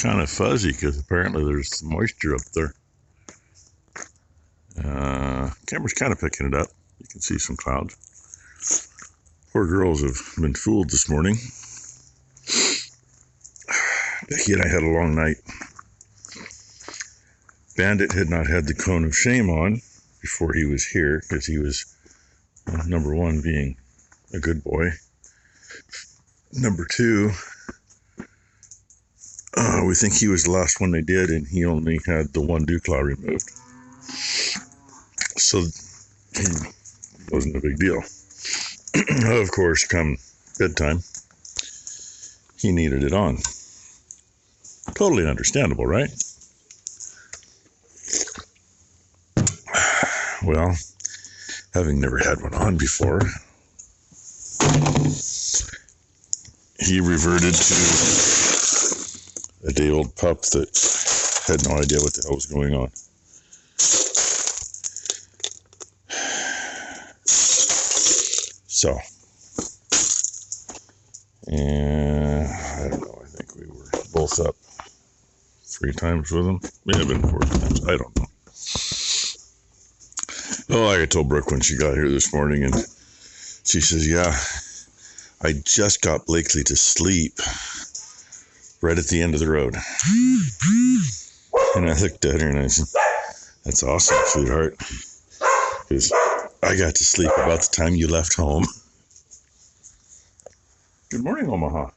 kind of fuzzy because apparently there's some moisture up there. Camera's kind of picking it up. You can see some clouds. Poor girls have been fooled this morning. Becky and I had a long night. Bandit had not had the cone of shame on before he was here because he was, number one, being a good boy. Number two, we think he was the last one they did, and he only had the one dew claw removed. So it wasn't a big deal. Of course, come bedtime, he needed it on. Totally understandable, right? Well, having never had one on before, he reverted to a day-old pup that had no idea what the hell was going on. So, and I don't know, I think we were both up 3 times with him. May have been 4 times, I don't know. Oh, like I told Brooke when she got here this morning, and she says, yeah, I just got Blakely to sleep right at the end of the road. And I looked at her and I said, that's awesome, sweetheart. Because I got to sleep about the time you left home. Good morning, Omaha.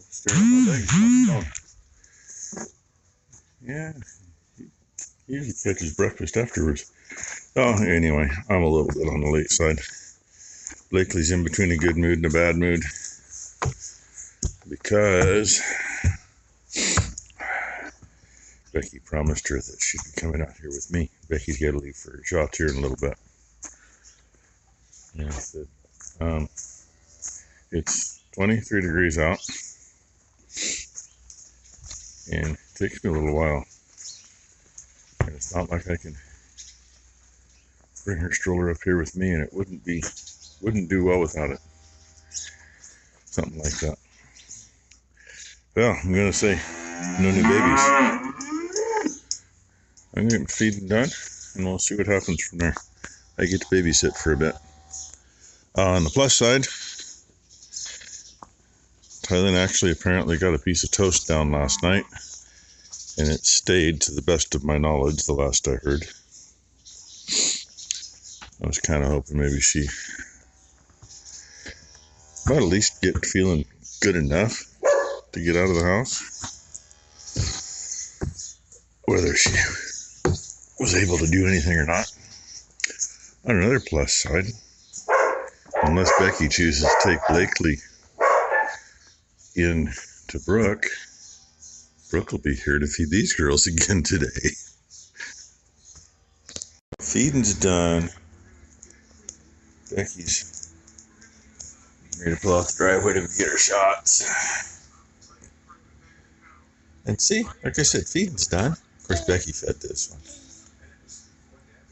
Staring at my legs on the phone. Yeah, he usually catches breakfast afterwards. Oh, anyway, I'm a little bit on the late side. Blakely's in between a good mood and a bad mood because Becky promised her that she'd be coming out here with me. Becky's got to leave for her shot here in a little bit. And I said, it's 23 degrees out, and it takes me a little while. And it's not like I can bring her stroller up here with me, and it wouldn't do well without it. Something like that. Well, I'm gonna say no new babies. I'm gonna get feeding done, and we'll see what happens from there. I get to babysit for a bit. On the plus side, Tylen actually apparently got a piece of toast down last night, and it stayed, to the best of my knowledge, the last I heard. I was kind of hoping maybe she might at least get feeling good enough to get out of the house. Whether she was able to do anything or not. On another plus side, unless Becky chooses to take Blakely in to Brooke will be here to feed these girls again today. Feeding's done. Becky's ready to pull out the driveway to get her shots. And see, like I said, feeding's done. Of course, Becky fed this one.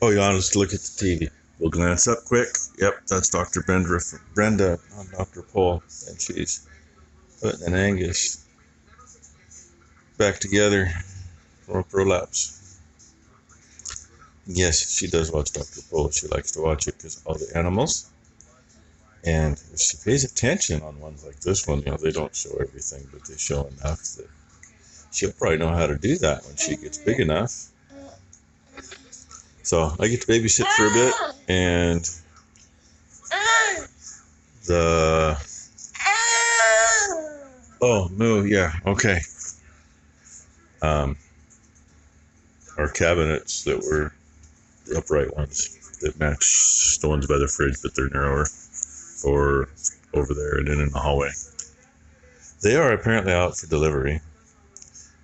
Oh, you want us to look at the TV? We'll glance up quick. Yep, that's Dr. Brenda on Dr. Paul, and she's putting Angus back together for prolapse. Yes, she does watch Dr. Paul. She likes to watch it because all the animals. And if she pays attention on ones like this one, they don't show everything, but they show enough that she'll probably know how to do that when she gets big enough. So I get to babysit for a bit, and moo, yeah, okay. Our cabinets that were the upright ones that match the ones by the fridge, but they're narrower, or over there and in the hallway. They are apparently out for delivery.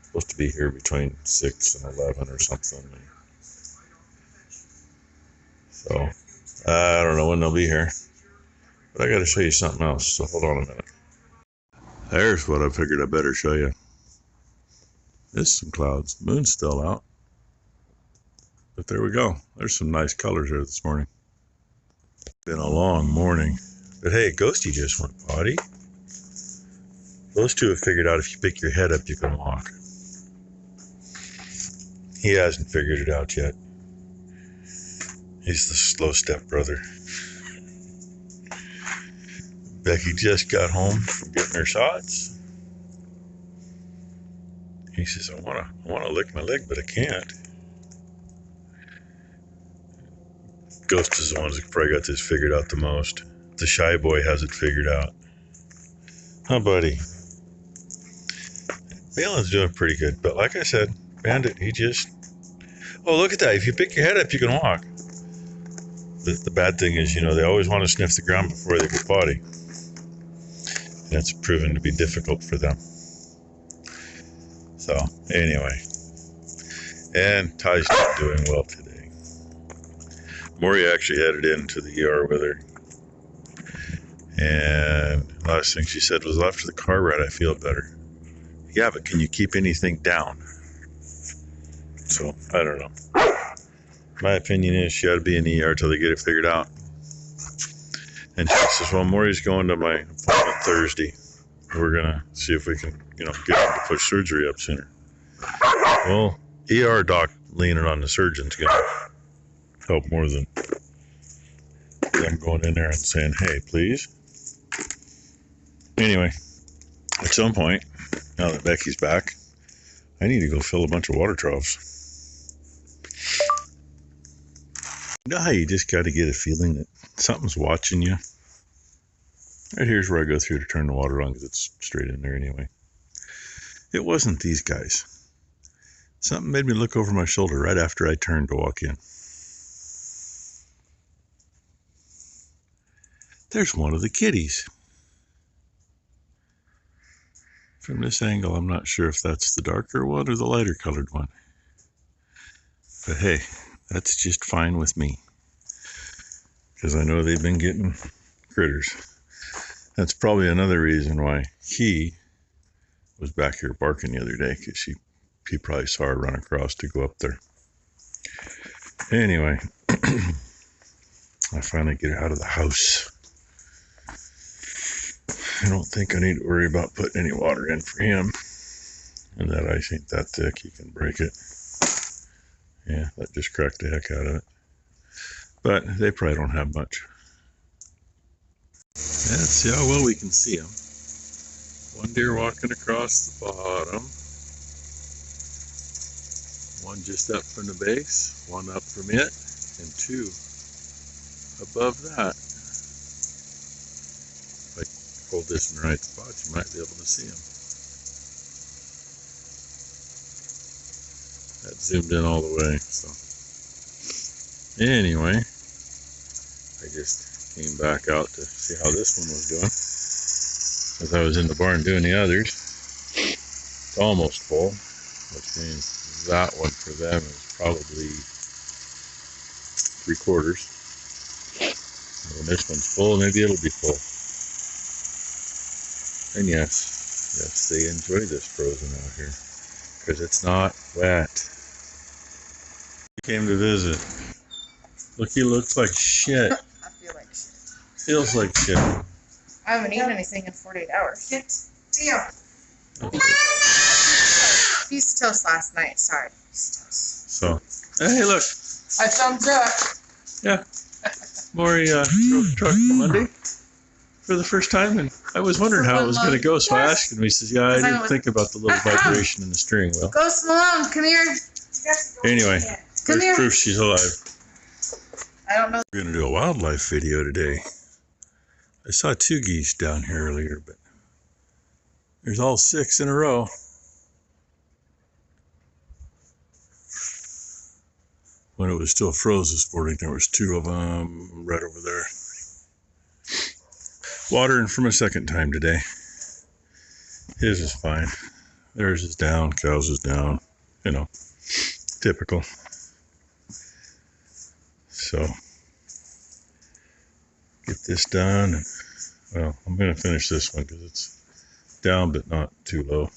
Supposed to be here between 6 and 11 or something. So, I don't know when they'll be here. But I got to show you something else, so hold on a minute. There's what I figured I better show you. There's some clouds. Moon's still out. But there we go. There's some nice colors here this morning. Been a long morning. But hey, Ghosty just went potty. Those two have figured out if you pick your head up, you can walk. He hasn't figured it out yet. He's the slow step brother. Becky just got home from getting her shots. He says, I wanna lick my leg, but I can't. Ghost is the one who's probably got this figured out the most. The shy boy has it figured out. Huh, buddy? Balin's doing pretty good, but like I said, Bandit, he just... Oh, look at that. If you pick your head up, you can walk. The bad thing is, they always want to sniff the ground before they go potty. That's proven to be difficult for them. So, anyway. And Ty's not doing well today. Maury actually headed into the ER with her. And last thing she said was, after the car ride, I feel better. Yeah, but can you keep anything down? So, I don't know. My opinion is she ought to be in the ER till they get it figured out. And she says, well, Maury's going to my appointment Thursday. We're going to see if we can, get him to push surgery up sooner. Well, ER doc leaning on the surgeon's going to help more than them going in there and saying, hey, please. Anyway, at some point, now that Becky's back, I need to go fill a bunch of water troughs. You know how you just got to get a feeling that something's watching you? Right here's where I go through to turn the water on because it's straight in there anyway. It wasn't these guys. Something made me look over my shoulder right after I turned to walk in. There's one of the kitties. From this angle, I'm not sure if that's the darker one or the lighter colored one. But hey, that's just fine with me. Because I know they've been getting critters. That's probably another reason why he was back here barking the other day. Because he probably saw her run across to go up there. Anyway, I finally get out of the house. I don't think I need to worry about putting any water in for him. And that ice ain't that thick, you can break it. Yeah, that just cracked the heck out of it. But they probably don't have much. Yeah, let's see how well we can see them. One deer walking across the bottom. One just up from the base, one up from it, and two above that. If I hold this in the right spot, you might be able to see them. That zoomed in all the way, so. Anyway, I just came back out to see how this one was doing. As I was in the barn doing the others. It's almost full, which means that one for them is probably 3/4. When this one's full, maybe it'll be full. And yes, they enjoy this frozen out here because it's not wet. He came to visit. Look, he looks like shit. I feel like shit. Feels like shit. I haven't eaten anything in 48 hours. Deal. Okay. Piece of toast last night. Sorry. So, hey, look. I thumbs up. Yeah. Maury drove the truck Monday for the first time, and I was wondering how it was going to go, so I asked him. He says, yeah, I didn't think about the little vibration in the steering wheel. Ghost Malone, come here. Anyway, Come there's here. proof she's alive. I don't know. We're going to do a wildlife video today. I saw 2 geese down here earlier, but there's all 6 in a row. When it was still froze this morning, there was 2 of them right over there. Watering from a second time today. His is fine. Theirs is down, cows is down. Typical. So, get this done. Well, I'm going to finish this one because it's down but not too low.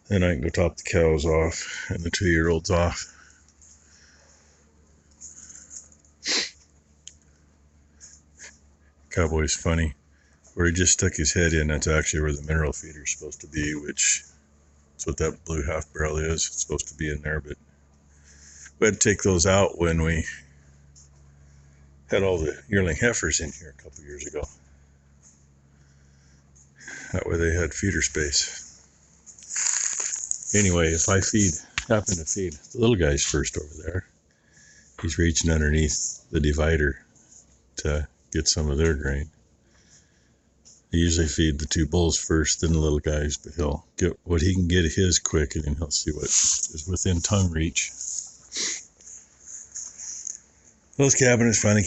Then I can go top the cows off and the 2-year-olds off. Cowboy's funny. where he just stuck his head in. That's actually where the mineral feeder is supposed to be, which is what that blue half barrel is. It's supposed to be in there, but we had to take those out when we had all the yearling heifers in here a couple years ago. That way they had feeder space. Anyway, if I happen to feed the little guys first over there, he's reaching underneath the divider to get some of their grain. I usually feed the two bulls first, then the little guys, but he'll get what he can get his quick, and then he'll see what is within tongue reach. Those cabinets finally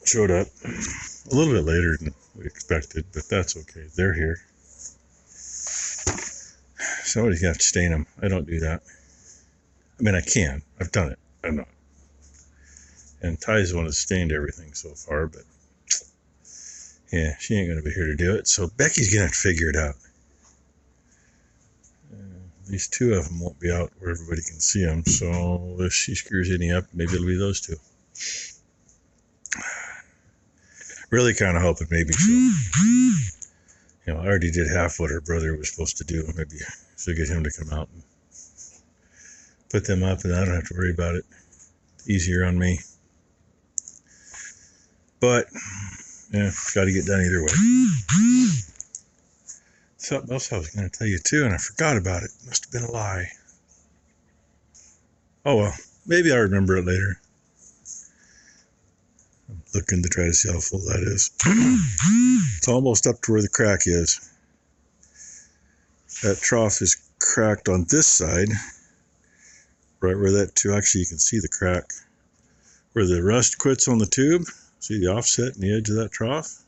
showed up a little bit later than we expected, but that's okay. They're here. Somebody's gonna have to stain them. I don't do that. I mean, I can. I've done it. I'm not. And Ty's the one that's stained everything so far, but yeah, she ain't gonna be here to do it. So Becky's gonna have to figure it out. At least two of them won't be out where everybody can see them. So if she screws any up, maybe it'll be those two. Really kind of hoping maybe I already did half what her brother was supposed to do. Maybe she'll get him to come out and put them up, and I don't have to worry about it. Easier on me. But yeah, got to get done either way. Something else I was going to tell you too, and I forgot about it. Must have been a lie. Oh well, maybe I'll remember it later. I'm looking to try to see how full that is. It's almost up to where the crack is. That trough is cracked on this side. Right where that too, actually you can see the crack. Where the rust quits on the tube. See the offset in the edge of that trough?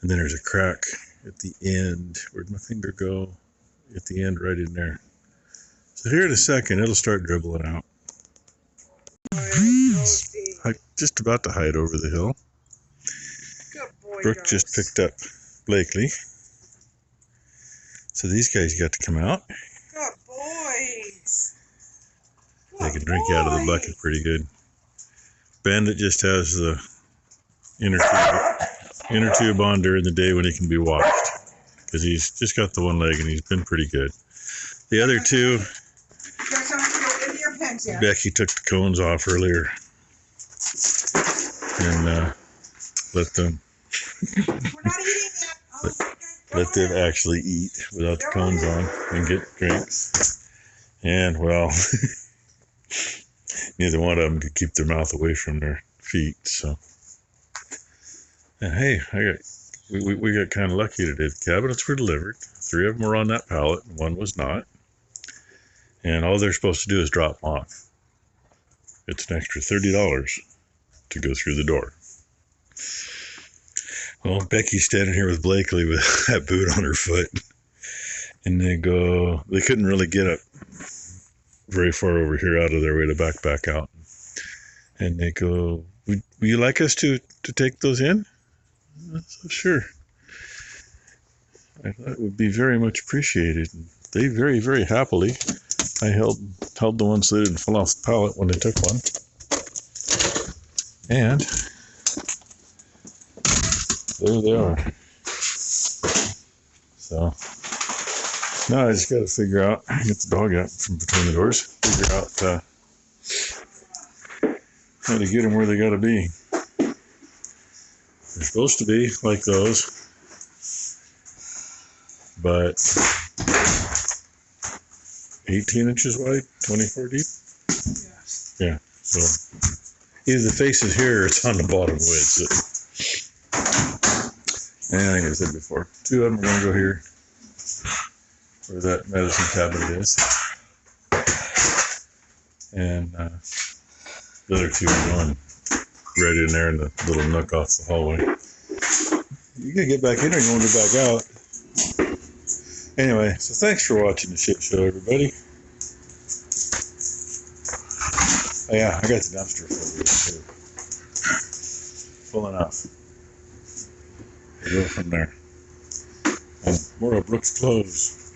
And then there's a crack at the end. Where'd my finger go? At the end right in there. So here in a second, it'll start dribbling out. I'm just about to hide over the hill. Brooke just picked up Blakely. So these guys got to come out. Good boys. They can drink out of the bucket pretty good. Bandit just has the inner tube on during the day when he can be washed. Because he's just got the one leg and he's been pretty good. The other two, Becky took the cones off earlier. And let them let them actually eat without the cones on and get drinks. And well, neither one of them could keep their mouth away from their feet. So, and hey, we got kind of lucky today. The cabinets were delivered. 3 of them were on that pallet, and 1 was not. And all they're supposed to do is drop them off. It's an extra $30 to go through the door. Well, Becky's standing here with Blakely with that boot on her foot. And they couldn't really get up very far over here out of their way to back out. And they go, would you like us to take those in? So, sure. I thought it would be very much appreciated. And they very, very happily. I held the ones that didn't fall off the pallet when they took one. And there they are. So now I just got to figure out, get the dog out from between the doors, figure out how to get them where they got to be. They're supposed to be like those, but 18 inches wide, 24 deep. Yes. Yeah. So either the face is here or it's on the bottom width. And I think I said before, 2 of them are going to go here where that medicine cabinet is. And the other 2 are going right in there in the little nook off the hallway. You got to get back in there, you want to get back out. Anyway, so thanks for watching the shit show, everybody. Oh yeah, I got the dumpster full here too. Full enough. We'll go from there. And more of Brooke's clothes.